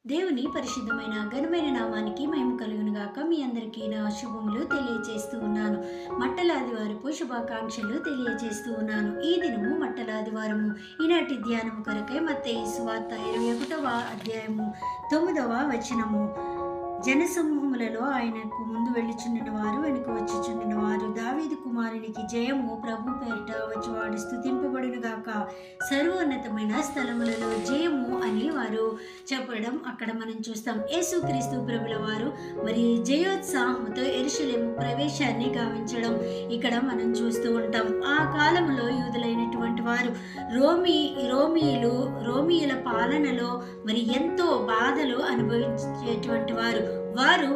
దేవుని పరిశుద్ధమైన ఘనమైన నామానికి మహిమ కలుగును గాక. మీ అందరికీ నా శుభములు తెలియజేస్తూ ఉన్నాను. మట్టల ఆదివారపు శుభాకాంక్షలు తెలియజేస్తూ ఉన్నాను. ఈ దినము మట్టల ఆదివారము. ఈనాటి ధ్యానము కొరకై మత్తయి సువార్త 21వ అధ్యాయము 9వ వచనము. జనసమూహములలో ఆయనకు ముందు వెళ్ళుచుండిన వారు వెనుక వచ్చుచుండిన వారు, దావీదు కుమారునికి జయము, ప్రభు పేరిట వచ్చువాడు స్తుతింపబడును గాక, సర్వోన్నతమైన స్థలములలో జయము అని వారు చెప్పడం అక్కడ మనం చూస్తాం. యేసుక్రీస్తు ప్రభుల వారు మరి జయోత్సాహంతో యెరూషలేము ప్రవేశాన్ని గావించడం ఇక్కడ మనం చూస్తూ ఉంటాం. ఆ కాలంలో యూదులైనటువంటి వారు రోమియుల పాలనలో మరి ఎంతో బాధలు అనుభవించేటువంటి వారు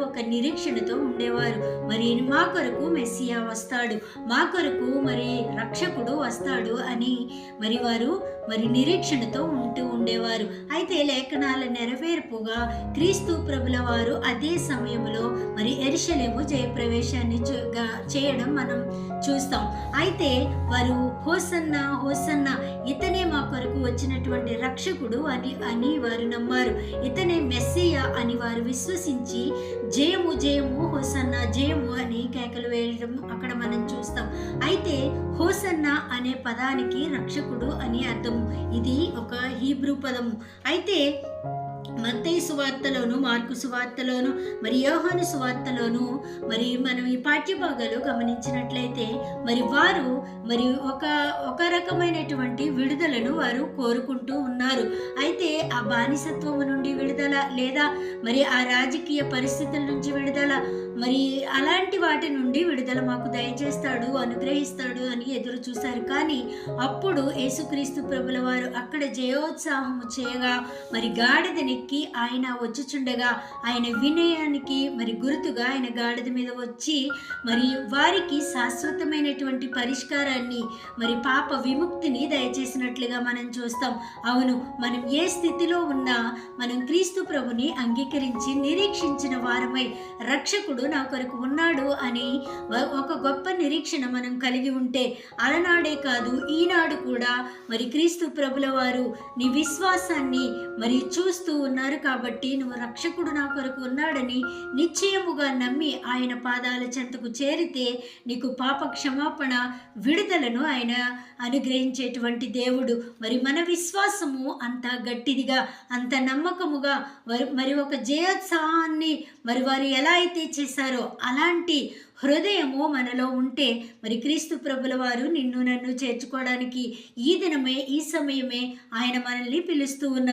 ఒక నిరీక్షణతో ఉండేవారు. మరి మా కొరకు మెస్సియా వస్తాడు, మా కొరకు మరి రక్షకుడు వస్తాడు అని వారు నిరీక్షణతో ఉంటూ ఉండేవారు. అయితే లేఖనాల నెరవేర్పుగా క్రీస్తు ప్రభుల వారు అదే సమయంలో యెరూషలేము జయప్రవేశాన్ని చేయడం మనం చూస్తాం. అయితే వారు హోసన్నా హోసన్నా, ఇతనే మా కొరకు వచ్చినటువంటి రక్షకుడు అని వారు నమ్మారు. ఇతనే మెస్సియా అని వారు విశ్వసించి జయము జయము హోసన్నా జయము అని కేకలు వేయడం అక్కడ మనం చూస్తాం. అయితే హోసన్నా అనే పదానికి రక్షకుడు అని అర్థము. ఇది ఒక హీబ్రూ పదము. అయితే మత్తయి సువార్తలోను, మార్కు సువార్తలోను, యోహాను సువార్తలోను మనం ఈ పాఠ్యభాగాలు గమనించినట్లయితే వారు ఒక రకమైనటువంటి విడుదలను వారు కోరుకుంటూ ఉన్నారు. అయితే ఆ బానిసత్వము నుండి విడుదల, లేదా ఆ రాజకీయ పరిస్థితుల నుంచి విడుదల, అలాంటి వాటి నుండి విడుదల మాకు దయచేస్తాడు, అనుగ్రహిస్తాడు అని ఎదురు చూశారు. కానీ అప్పుడు యేసుక్రీస్తు ప్రభుల వారు అక్కడ జయోత్సాహము చేయగా గాడిదనెక్కి ఆయన వచ్చుచుండగా, ఆయన వినయానికి గుర్తుగా ఆయన గాడిద మీద వచ్చి వారికి శాశ్వతమైనటువంటి పరిష్కారాన్ని, పాప విముక్తిని దయచేసినట్లుగా మనం చూస్తాం. అవును, మనం ఏ స్థితిలో ఉన్నా మనం క్రీస్తు ప్రభుని అంగీకరించి నిరీక్షించిన వారమై, రక్షకుడు నా కొరకు ఉన్నాడు అని ఒక గొప్ప నిరీక్షణ మనం కలిగి ఉంటే, అలనాడే కాదు ఈనాడు కూడా క్రీస్తు ప్రభుల వారు నీ విశ్వాసాన్ని చూస్తూ ఉన్నారు. కాబట్టి నువ్వు రక్షకుడు నా కొరకు ఉన్నాడని నిశ్చయముగా నమ్మి ఆయన పాదాల చెంతకు చేరితే నీకు పాప క్షమాపణ, విడుదలను ఆయన అనుగ్రహించేటువంటి దేవుడు. మన విశ్వాసము అంత గట్టిదిగా, అంత నమ్మకముగా ఒక జయోత్సాహాన్ని వారు ఎలా అయితే చేశారో అలాంటి హృదయము మనలో ఉంటే క్రీస్తు ప్రభుల వారు నిన్ను నన్ను చేర్చుకోవడానికి ఈ దినమే, ఈ సమయమే ఆయన మనల్ని పిలుస్తూ ఉన్నారు.